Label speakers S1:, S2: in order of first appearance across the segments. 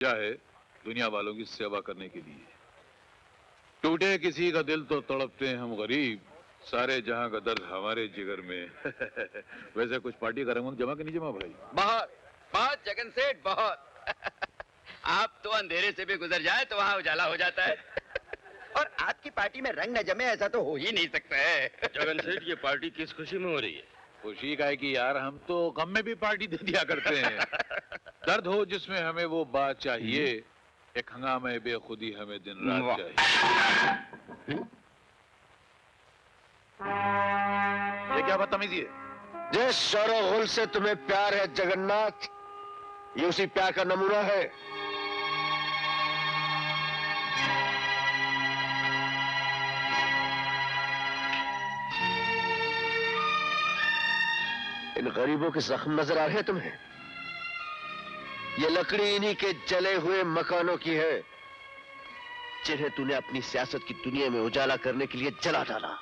S1: क्या है दुनिया वालों की सेवा करने के लिए। टूटे किसी का दिल तो तड़पते हैं हम गरीब, सारे जहां का दर्द हमारे जिगर में। वैसे कुछ पार्टी का रंग जमा कि नहीं जमा भाई?
S2: बहुत बहुत जगन सेठ, बहुत। आप तो अंधेरे से भी गुजर जाए तो वहां उजाला हो जाता है। और आपकी पार्टी में रंग न जमे ऐसा तो हो ही नहीं सकता है।
S3: जगन सेठ, ये पार्टी किस खुशी में हो रही है?
S1: खुशी का है कि यार हम तो गम में भी पार्टी दे दिया करते हैं। दर्द हो जिसमें हमें वो बात चाहिए, एक हंगामे बेखुदी हमें दिन रात चाहिए। ये क्या बदतमीजी है?
S4: जिस शोर से तुम्हें प्यार है जगन्नाथ, ये उसी प्यार का नमूना है। इन गरीबों के जख्म नजर आ रहे हैं तुम्हें? ये लकड़ी इन्हीं के जले हुए मकानों की है, जिन्हें तूने अपनी सियासत की दुनिया में उजाला करने के लिए जला डाला।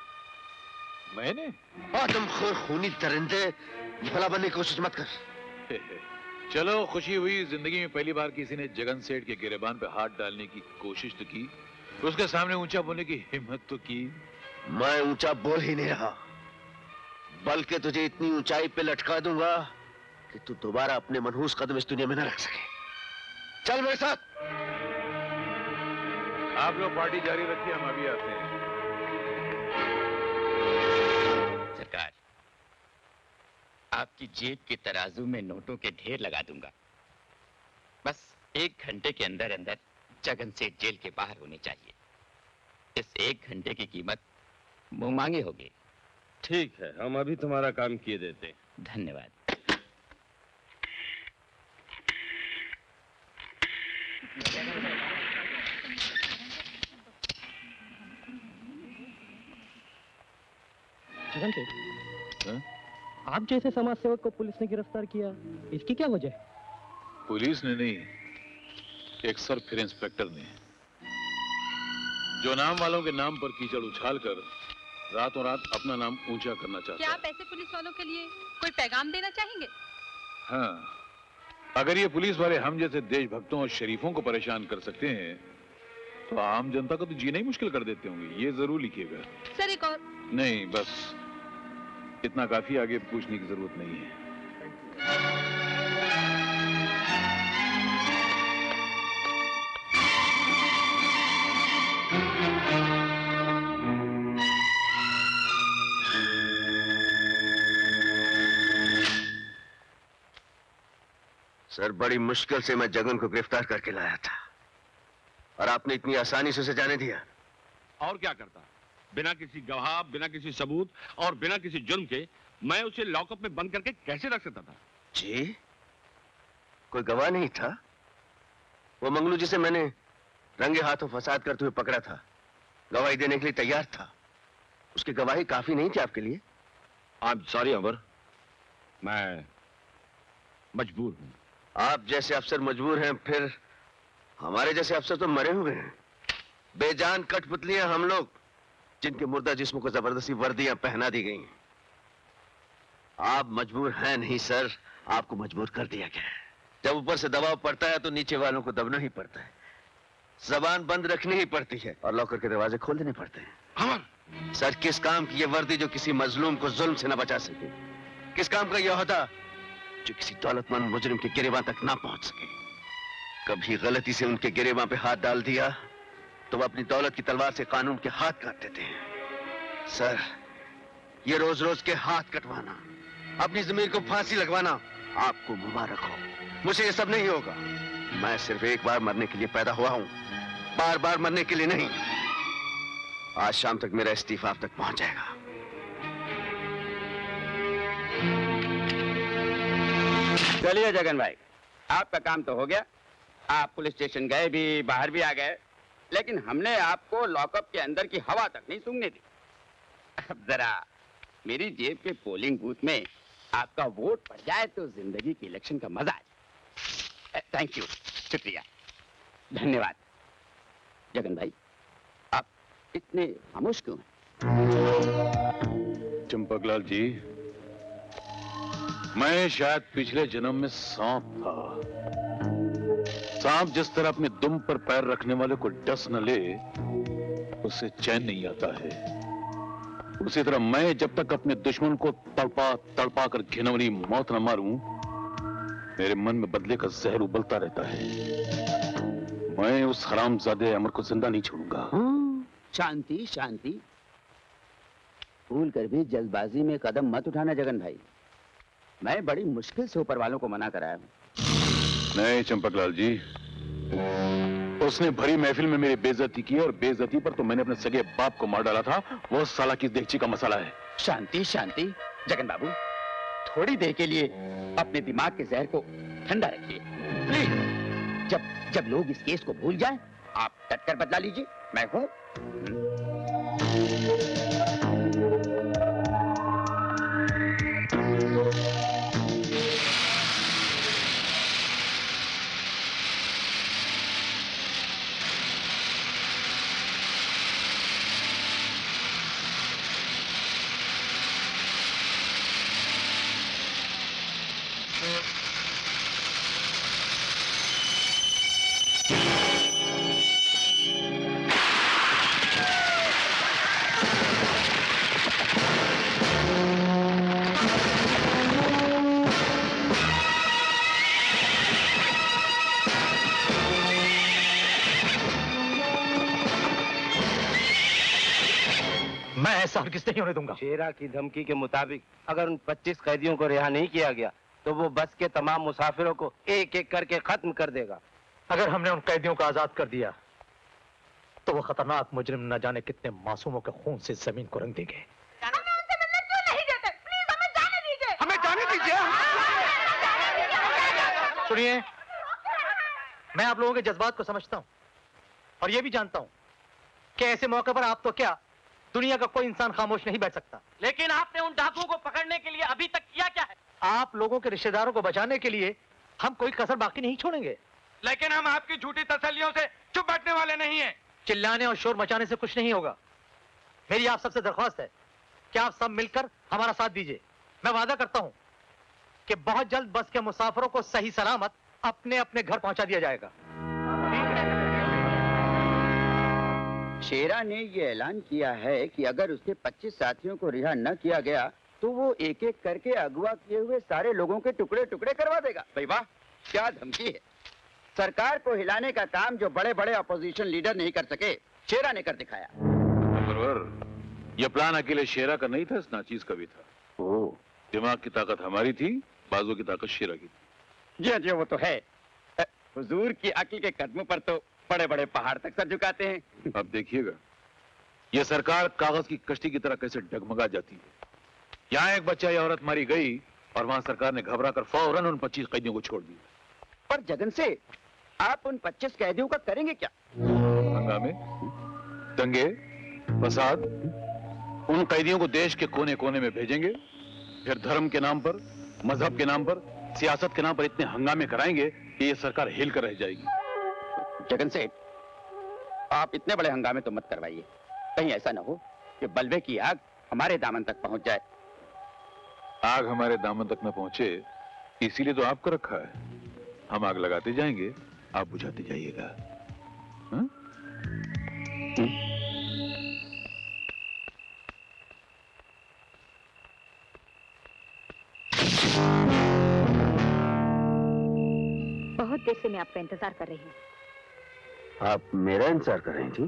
S1: मैंने?
S4: आदमखोर खूनी दरिंदे, भला बनने की कोशिश मत कर।
S1: चलो खुशी हुई, जिंदगी में पहली बार किसी ने जगन सेठ के गिरेबान पे हाथ डालने की कोशिश तो की, उसके सामने ऊंचा बोलने की हिम्मत तो की।
S4: मैं ऊंचा बोल ही नहीं रहा, बल्कि तुझे इतनी ऊंचाई पे लटका दूंगा कि तू दोबारा अपने मनहूस कदम इस दुनिया में न रख सके। चल मेरे साथ।
S1: आप लोग पार्टी जारी रखिए, हम अभी आते हैं।
S2: सरकार, आपकी जेब के तराजू में नोटों के ढेर लगा दूंगा। बस 1 घंटे के अंदर अंदर जगन सेठ जेल के बाहर होने चाहिए। इस 1 घंटे की कीमत मुंह मांगे होगी।
S3: ठीक है, हम अभी तुम्हारा काम किए देते हैं।
S2: धन्यवाद।
S5: जगन सेठ, आप जैसे समाज सेवक को पुलिस ने गिरफ्तार किया, इसकी क्या वजह है?
S1: पुलिस ने नहीं, एक सर फिर इंस्पेक्टर ने, जो नाम वालों के नाम पर कीचड़ उछालकर रातों रात अपना नाम ऊंचा करना चाहता है।
S6: क्या आप ऐसे पुलिस वालों के लिए कोई पैगाम देना चाहेंगे?
S1: हाँ, अगर ये पुलिस वाले हम जैसे देशभक्तों और शरीफों को परेशान कर सकते हैं, तो आम जनता को तो जीना ही मुश्किल कर देते होंगे। ये जरूर लिखिएगा।
S6: सर एक और।
S1: नहीं, बस इतना काफी, आगे पूछने की जरूरत नहीं है।
S4: सर, बड़ी मुश्किल से मैं जगन को गिरफ्तार करके लाया था, और आपने इतनी आसानी से उसे जाने दिया।
S3: और क्या करता? बिना किसी गवाह, बिना किसी सबूत और बिना किसी जुर्म के मैं उसे लॉकअप में बंद करके कैसे रख सकता था?
S4: जी, कोई गवाह नहीं था? वो मंगलू जिसे मैंने रंगे हाथों फसाद करते हुए पकड़ा था, गवाही देने के लिए तैयार था। उसकी गवाही काफी नहीं थी आपके लिए?
S3: आई एम सॉरी अमर, मैं मजबूर हूं।
S4: आप जैसे अफसर मजबूर हैं, फिर हमारे जैसे अफसर तो मरे हुए हैं। बेजान कठपुतलियां हम लोग, जिनके मुर्दा जिस्मों को जबरदस्ती वर्दियां पहना दी गई हैं। आप मजबूर हैं नहीं सर, आपको मजबूर कर दिया गया है। जब ऊपर से दबाव पड़ता है तो नीचे वालों को दबना ही पड़ता है, जबान बंद रखनी ही पड़ती है और लॉकर के दरवाजे खोल देने पड़ते हैं।
S3: अमर,
S4: सर, किस काम की ये वर्दी जो किसी मजलूम को जुल्म से न बचा सके? किस काम का यह ओहदा जो किसी दौलतमंद मुजरिम के गिरेबान तक ना पहुंच सके? कभी गलती से उनके गिरेबान पे हाथ डाल दिया तो वो अपनी दौलत की तलवार से कानून के हाथ काट देते हैं। सर, ये रोज रोज के हाथ कटवाना, अपनी जमीर को फांसी लगवाना आपको मुबारक हो। मुझे ये सब नहीं होगा। मैं सिर्फ एक बार मरने के लिए पैदा हुआ हूं, बार बार मरने के लिए नहीं। आज शाम तक मेरा इस्तीफा आप तक पहुंच जाएगा।
S2: चलिए जगन भाई, आपका काम तो हो गया। आप पुलिस स्टेशन गए भी, बाहर भी आ गए, लेकिन हमने आपको लॉकअप के अंदर की हवा तक नहीं सूंघने दी। अब जरा मेरी जेब के पोलिंग बूथ में आपका वोट पड़ जाए तो जिंदगी के इलेक्शन का मजा आ जाए। थैंक यू, शुक्रिया, धन्यवाद। जगन भाई, आप इतने खामोश क्यों हैं?
S1: चंपकलाल जी, मैं शायद पिछले जन्म में सांप था। सांप जिस तरह अपने दुम पर पैर रखने वाले को डस न ले, उसे चैन नहीं आता है, उसी तरह मैं जब तक अपने दुश्मन को तड़पा तड़पा कर घिनौनी मौत न मारूं, मेरे मन में बदले का जहर उबलता रहता है। मैं उस हरामजादे अमर को जिंदा नहीं छोड़ूंगा।
S2: शांति शांति, भूल कर भी जल्दबाजी में कदम मत उठाना जगन भाई। मैं बड़ी मुश्किल से ऊपर वालों को मना कराया हूँ।
S1: नहीं चंपकलाल जी, उसने भरी महफिल में मेरी बेइज्जती की और बेइज्जती पर तो मैंने अपने सगे बाप को मार डाला था। वो साला की देगची का मसाला है।
S2: शांति शांति जगन बाबू, थोड़ी देर के लिए अपने दिमाग के जहर को ठंडा रखिए प्लीज। जब लोग इस केस को भूल जाएं, आप डटकर बदला लीजिए, मैं हूं।
S5: मैं ऐसा हरगिज़ नहीं होने दूंगा।
S7: शेरा की धमकी के मुताबिक अगर उन 25 कैदियों को रिहा नहीं किया गया तो वो बस के तमाम मुसाफिरों को एक एक करके खत्म कर देगा।
S5: अगर हमने उन कैदियों को आजाद कर दिया तो वो खतरनाक मुजरिम न जाने कितने मासूमों के खून से जमीन को रंग देंगे।
S6: हमें उनसे मिलने क्यों नहीं देते? प्लीज हमें जाने दीजिए।
S7: हमें जाने दीजिए।
S5: सुनिए, मैं आप लोगों के जज्बात को समझता हूं और ये भी जानता हूं कि ऐसे मौके पर आप तो क्या, दुनिया का कोई इंसान खामोश नहीं बैठ सकता।
S7: लेकिन आपने उन डाकुओं को पकड़ने के लिए अभी तक किया क्या है?
S5: आप लोगों के रिश्तेदारों को बचाने के लिए हम कोई कसर बाकी नहीं छोड़ेंगे।
S7: लेकिन हम आपकी झूठी तसल्लियों से चुप बैठने वाले नहीं हैं।
S5: चिल्लाने और शोर मचाने से कुछ नहीं होगा। मेरी आप सबसे दरख्वास्त है कि आप सब मिलकर हमारा साथ दीजिए। मैं वादा करता हूं कि बहुत जल्द बस के मुसाफिरों को सही सलामत अपने अपने घर पहुंचा दिया जाएगा।
S2: शेरा ने ये ऐलान किया है कि अगर उसके 25 साथियों को रिहा न किया गया तो वो एक एक करके अगवा किए हुए सारे लोगों के टुकड़े टुकड़े करवा देगा। भाई वाह, क्या धमकी है। सरकार को हिलाने का काम जो बड़े बड़े अपोजिशन लीडर नहीं कर सके, शेरा ने कर दिखाया।
S1: ये प्लान अकेले शेरा का नहीं था, इस नाचीज का भी था।
S2: ओह,
S1: दिमाग की ताकत हमारी थी, बाजू की ताकत शेरा की थी।
S2: जी जी, वो तो है। हुजूर की अक्ल के कदमों पर तो बड़े बड़े पहाड़ तक सर झुकाते हैं।
S1: अब देखिएगा ये सरकार कागज की कश्ती की तरह कैसे डगमगा जाती है। यहाँ एक बच्चा या औरत मारी गई और वहां सरकार ने घबरा कर फौरन उन 25 कैदियों को छोड़ दिया।
S2: पर जगन से आप उन 25 कैदियों का करेंगे क्या?
S1: हंगामे, दंगे, फसाद, उन कैदियों को देश के कोने कोने में भेजेंगे, फिर धर्म के नाम पर, मजहब के नाम पर, सियासत के नाम पर इतने हंगामे कराएंगे कि ये सरकार हिल कर रह जाएगी।
S2: जगन सेठ, आप इतने बड़े हंगामे तो मत करवाइए। कहीं ऐसा ना हो कि बलवे की आग हमारे दामन तक पहुंच जाए।
S1: आग हमारे दामन तक न पहुंचे इसीलिए तो आपको रखा है। हम आग लगाते जाएंगे, आप बुझाते जाइएगा। हाँ?
S6: बहुत देर से मैं आपका इंतजार कर रही हूँ।
S4: आप मेरा इंतजार कर रही थी?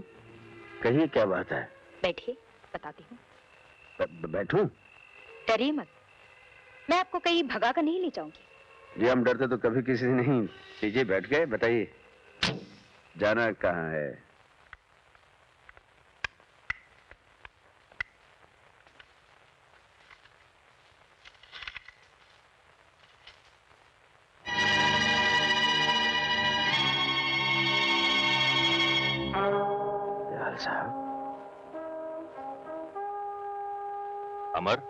S4: कहिए क्या बात है?
S6: बैठिए, बताती हूँ।
S4: बैठूं?
S6: डरिए मत, मैं आपको कहीं भगा कर नहीं ले जाऊंगी।
S4: जी हम डरते तो कभी किसी से नहीं। लीजिए बैठ गए, बताइए जाना कहाँ है? साहब,
S3: अमर,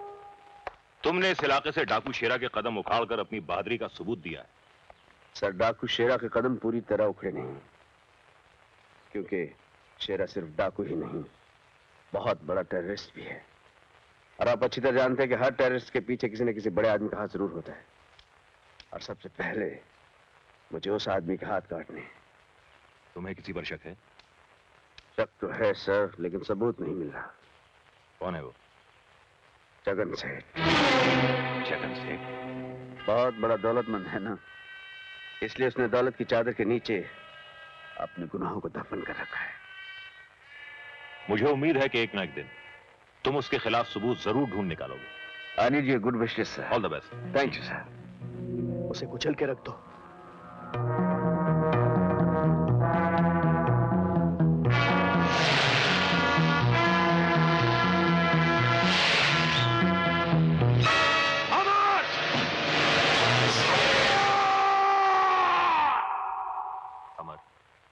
S3: तुमने इस इलाके से डाकू शेरा के कदम उखाड़कर अपनी बहादुरी का सबूत दिया है।
S4: सर, डाकू शेरा के कदम पूरी तरह उखड़े नहीं, क्योंकि शेरा सिर्फ डाकू ही नहीं, बहुत बड़ा टेररिस्ट भी है। और आप अच्छी तरह जानते हैं कि हर टेररिस्ट के पीछे किसी न किसी बड़े आदमी का हाथ जरूर होता है। और सबसे पहले मुझे उस आदमी का हाथ काटने
S8: तुम्हें किसी पर शक है?
S4: शक तो है सर, लेकिन सबूत नहीं मिल रहा।
S8: कौन है वो?
S4: जगन सेठ।
S8: जगन सेठ
S4: बहुत बड़ा दौलतमंद है ना, इसलिए उसने दौलत की चादर के नीचे अपने गुनाहों को दफन कर रखा है।
S8: मुझे उम्मीद है कि एक ना एक दिन तुम उसके खिलाफ सबूत जरूर ढूंढ निकालोगे।
S4: I need your good wishes sir.
S8: All the best.
S4: Thank you sir.
S9: उसे कुचल के रख दो।
S8: अमर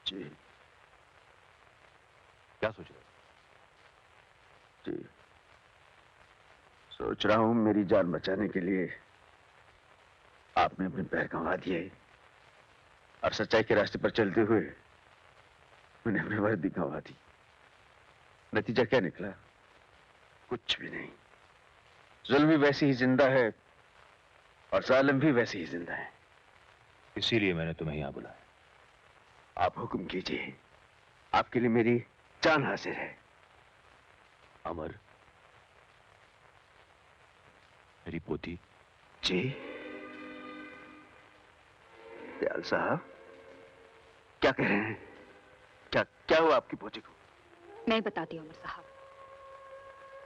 S4: जी
S8: क्या सोच रहे हो?
S4: जी सोच रहा हूं मेरी जान बचाने के लिए आपने अपने पैर गंवा दिए और सच्चाई के रास्ते पर चलते हुए मैंने अपनी वर्दी गंवा दी। नतीजा क्या निकला? कुछ भी नहीं। जुल्म भी वैसे ही जिंदा है और जालिम भी वैसे ही जिंदा है।
S8: इसीलिए मैंने तुम्हें यहां बुलाया।
S4: आप हुक्म कीजिए, आपके लिए मेरी जान हाजिर है।
S8: अमर, मेरी पोती।
S4: जी दयाल साहब, क्या कह रहे हैं? क्या हुआ आपकी पोती को?
S6: मैं बताती हूँ अमर साहब।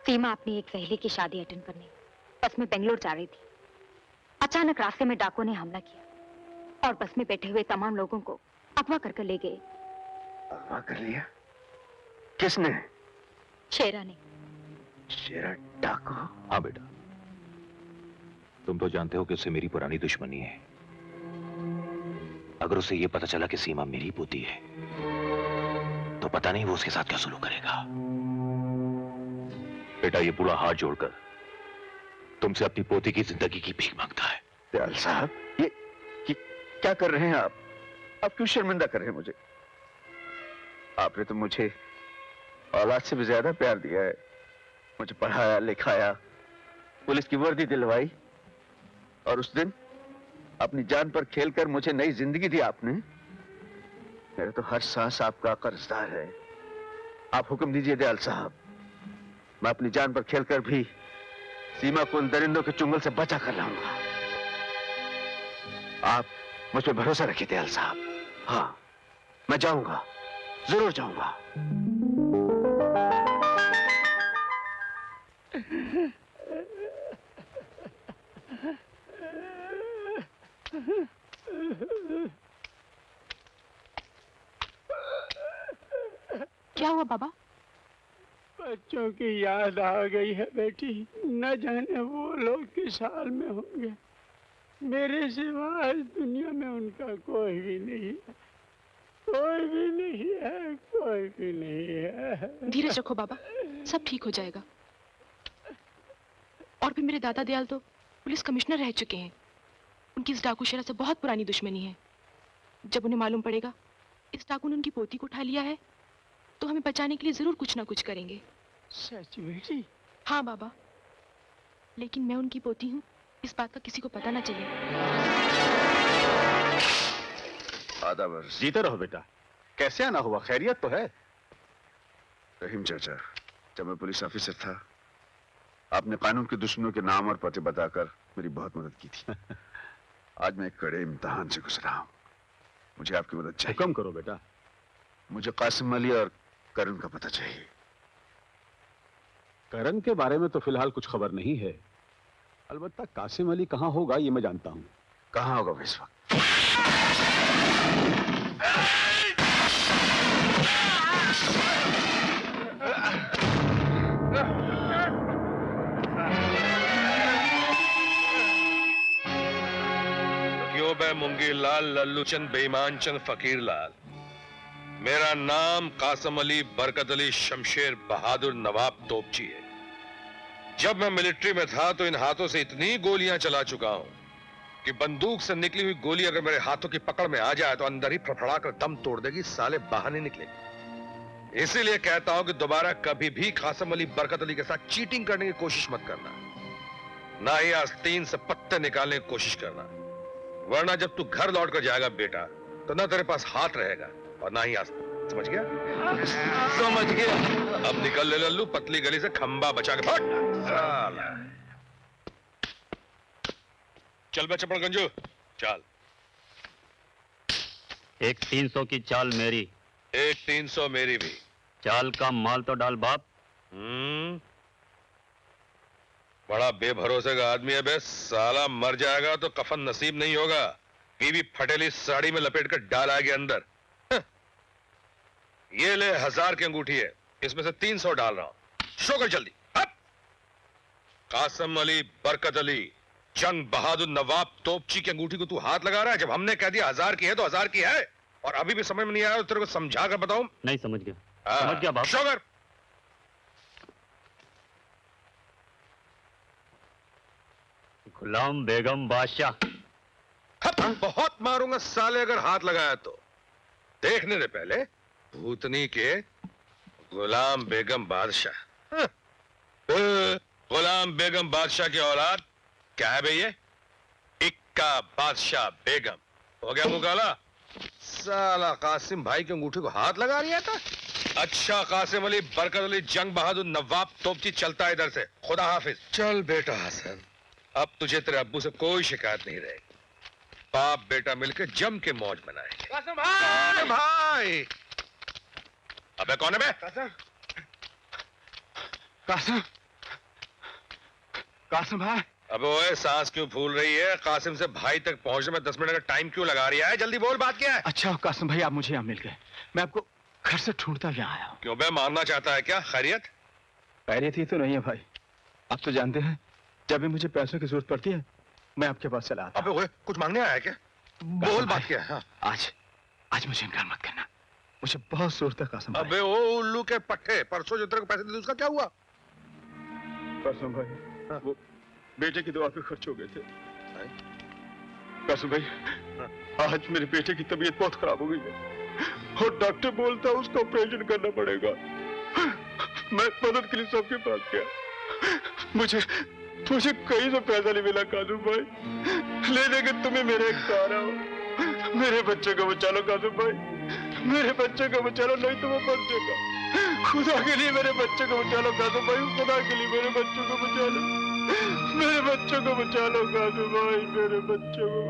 S6: सीमा अपनी एक सहेली की शादी अटेंड करने बस में बेंगलोर जा रही थी। अचानक रास्ते में डाकुओं ने हमला किया और बस में बैठे हुए तमाम लोगों को अगवा करके ले गए।
S4: अगवा कर लिया? किसने?
S6: शेरा ने।
S4: शेरा डाकू?
S8: हाँ बेटा, तुम तो जानते हो कि उससे मेरी पुरानी दुश्मनी है। अगर उसे यह पता चला कि सीमा मेरी पोती है तो पता नहीं वो उसके साथ क्या सुलूक करेगा। बेटा, ये बूढ़ा हाथ जोड़कर तुमसे अपनी पोती की जिंदगी की भीख मांगता है।
S4: दयाल साहब, ये क्या कर रहे हैं आप? आप क्यों शर्मिंदा कर रहे हैं मुझे? आपने तो मुझे औलाद से भी ज्यादा प्यार दिया है। मुझे पढ़ाया लिखाया, पुलिस की वर्दी दिलवाई और उस दिन अपनी जान पर खेलकर मुझे नई जिंदगी दी आपने। मेरा तो हर सांस आपका कर्जदार है। आप हुक्म दीजिए दयाल साहब, मैं अपनी जान पर खेलकर भी सीमा को उन दरिंदों के चुंगल से बचा कर लाऊंगा। आप मुझ पर भरोसा रखिए दयाल साहब। हाँ, मैं जाऊंगा, जरूर जाऊंगा।
S10: क्या हुआ बाबा?
S11: बच्चों की याद आ गई है बेटी। न जाने वो लोग किस हाल में होंगे। मेरे सिवा इस दुनिया में उनका कोई भी नहीं है। कोई भी नहीं है, कोई भी नहीं है।
S10: धीरज रखो बाबा, सब ठीक हो जाएगा। और भी मेरे दादा दयाल तो पुलिस कमिश्नर रह चुके हैं। उनकी इस डाकू शेरा से बहुत पुरानी दुश्मनी है। जब उन्हें मालूम पड़ेगा इस डाकू ने उनकी पोती को उठा लिया है तो हमें बचाने के लिए जरूर कुछ ना कुछ करेंगे।
S11: सच बेटी?
S10: हाँ बाबा, लेकिन मैं उनकी पोती हूँ, इस बात का किसी को पता ना चले।
S4: आदाब।
S9: जीते रहो बेटा। कैसे आना हुआ? खैरियत तो है?
S4: रहीम चाचा, जब मैं पुलिस ऑफिसर था आपने कानून के दुश्मनों के नाम और पते बताकर मेरी बहुत मदद की थी। आज मैं एक कड़े इम्तिहान से गुजरा हूं। मुझे आपकी मदद चाहिए।
S9: हुक्म करो बेटा।
S4: मुझे कासिम अली और करण का पता चाहिए।
S9: करण के बारे में तो फिलहाल कुछ खबर नहीं है। अलबत्ता कासिम अली कहाँ होगा ये मैं जानता हूँ।
S4: कहाँ होगा वो इस वक्त?
S3: क्यों बे मुंगी लाल, लल्लू चंद, बेईमान चंद, फकीर लाल। मेरा नाम कासिम अली बरकत अली शमशेर बहादुर नवाब तोपची है। जब मैं मिलिट्री में था तो इन हाथों से इतनी गोलियां चला चुका हूं कि बंदूक से निकली हुई गोली अगर मेरे हाथों की पकड़ में आ जाए तो अंदर ही फड़फड़ा कर दम तोड़ देगी, साले बाहर नहीं निकलेगी। इसीलिए कहता हूं कि दोबारा कभी भी कासिम अली बरकत अली के साथ चीटिंग करने की कोशिश मत करना, ना ही आस्तीन से पत्ते निकालने की कोशिश करना, वरना जब तू घर लौट कर जाएगा बेटा तो ना तेरे पास हाथ रहेगा और ना ही आज तक। समझ गया?
S4: समझ गया।
S3: अब निकल ले लल्लू, पतली गली से खंबा बचा के फट। साला। चल बे चपड़गंजू, चल।
S12: एक 300 की चाल मेरी,
S3: एक 300 मेरी भी।
S12: चाल का माल तो डाल बाप।
S3: बड़ा बेभरोसे का आदमी है बे, साला मर जाएगा तो कफन नसीब नहीं होगा। बीवी फटेली साड़ी में लपेट कर डाल आएगी अंदर। ये ले 1000 की अंगूठी है, इसमें से 300 डाल रहा हूं। शो कर जल्दी। अब कासम अली बरकत अली जंग बहादुर नवाब तोपची की अंगूठी को तू हाथ लगा रहा है? जब हमने कह दिया 1000 की है तो 1000 की है, और अभी भी समझ में नहीं आया तो तेरे को समझा कर बताऊं?
S12: नहीं समझ गया। समझ गया बाप।
S3: शो कर।
S12: गुलाम बेगम बादशाह।
S3: बहुत मारूंगा साले अगर हाथ लगाया तो। देखने दे पहले भूतनी के गुलाम बेगम बादशाह। गुलाम बेगम बादशाह की औलाद क्या है भैया? इक्का बादशाह बेगम। हो गया मुंह काला? साला कासिम भाई की अंगूठी को हाथ लगा रही था। अच्छा कासिम अली बरकत अली जंग बहादुर नवाब तोपची, चलता है इधर से। खुदा हाफिज। चल बेटा हसन, अब तुझे तेरे अब्बू से कोई शिकायत नहीं रहेगी। बाप बेटा मिलकर जम के मौज मनाएंगे।
S7: कासिम भाई!
S3: भाई! अबे कौन है बे?
S11: कासिम कासिम भाई!
S3: अबे ओए सांस क्यों फूल रही है? कासिम से भाई तक पहुंचने में 10 मिनट का टाइम क्यों लगा रही है? जल्दी बोल, बात क्या है?
S11: अच्छा कासिम भाई, आप मुझे यहाँ मिल गए। मैं आपको घर से ढूंढता यहाँ आया हूँ।
S3: क्यों बे, मारना चाहता है क्या? खैरियत?
S11: खैरियत ही तो नहीं है भाई। आप तो जानते हैं जब भी मुझे पैसों की जरूरत पड़ती है मैं आपके पास चला आता।
S3: अबे ओए कुछ मांगने आया है क्या? बोल बात क्या है? हाँ।
S11: आज मुझे इनकार मत करना, मुझे बहुत जरूरत है कासिम भाई।
S3: अबे ओ उल्लू के पट्टे, परसों जो तेरे को पैसे दिए उसका क्या हुआ?
S11: कासिम भाई, वो बेटे की दवा पे खर्च हो गए थे। कासिम भाई, आज मेरे बेटे की तबीयत बहुत खराब हो गई है और डॉक्टर बोलता है उसका ऑपरेशन करना पड़ेगा। मैं मदद के लिए सबके पास गया, मुझे कहीं से पैसा नहीं मिला कासिम भाई। ले लेके तुम्हें मेरे एक सहारा हो। मेरे बच्चे को बचा लो कासिम भाई, मेरे बच्चे को बचा लो, नहीं तो वो मर जाएगा। खुदा के लिए मेरे बच्चे को बचा लो कासिम भाई, खुदा के लिए मेरे बच्चों को बचा लो, मेरे बच्चों को बचा लो कासिम भाई, मेरे बच्चों को।